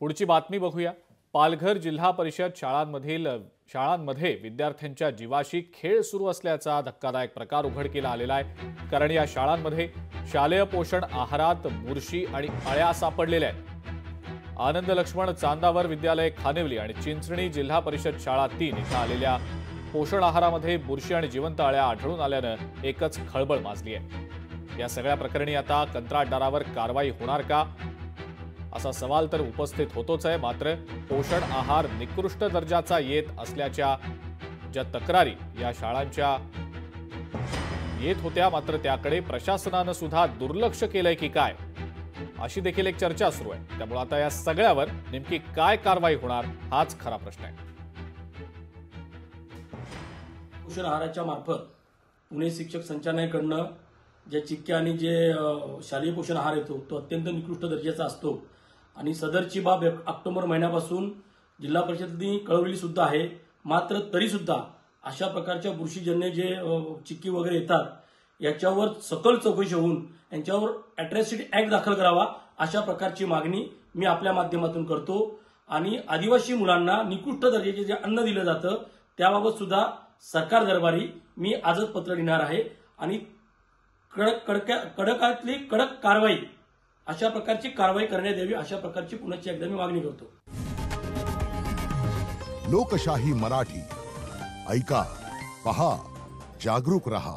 पुढची बातमी बघूया। पालघर जिल्हा परिषद शाळांमध्ये विद्यार्थ्यांच्या जीवाशी खेळ सुरू असल्याचा धक्कादायक प्रकार उघडकीला आलेला आहे। कारण या शाळांमध्ये शालेय पोषण आहारात बुरशी आणि अळ्या सापडलेल्या आहेत। आनंद लक्ष्मण चांदावर विद्यालय खानिवली आणि चिंचणी जिल्हा परिषद शाळा 3 इथं आलेल्या पोषण आहारामध्ये बुरशी आणि जिवंत अळ्या आढळून आल्यानं एकच खळबळ माजली आहे। या सगळ्या प्रकरणी आता कंत्राटदारावर कारवाई होणार का असा सवाल तर उपस्थित होतोच आहे। मात्र पोषण आहार निकृष्ट दर्जाचा येत असल्याच्या ज्या तक्रारी या शाळांच्या येत होत्या, मात्र त्याकडे प्रशासनानं सुद्धा दुर्लक्ष केलंय की काय अशी देखील एक चर्चा सुरू आहे। त्यामुळे आता या सगळ्यावर नेमकी काय कारवाई होणार हाच खरा प्रश्न आहे। पोषण आहाराच्या मार्फत पुणे शिक्षक संचालनालयाकडून ज्या चिक्क्या आणि जे शालेय पोषण आहार येतो तो अत्यंत निकृष्ट दर्जाचा असतो आणि सदरची बाब ऑक्टोबर महिन्यापासून जिल्हा परिषदेने कळवली सुद्धा आहे। मात्र तरी सुद्धा अशा प्रकारच्या बुरशीजन्य जे चिक्की वगैरे येतात याच्यावर सखोल चौकशी होऊन यांच्यावर अॅट्रॉसिटी ऍक्ट दाखल करावा अशा प्रकारची मागणी मी आपल्या माध्यमातून करतो। आणि आदिवासी मुलांना निकृष्ट दर्जाचे जे अन्न दिलं जातं त्याबाबत सुद्धा सरकार दरबारी मी आजच पत्र लिहिणार आहे आणि कडकातली कडक कारवाई अशा प्रकारची कारवाई करण्यात यावी अशा प्रकारची पुन्हा एकदा मी मागणी करतो। लोकशाही मराठी ऐका, पहा, जागरूक रहा।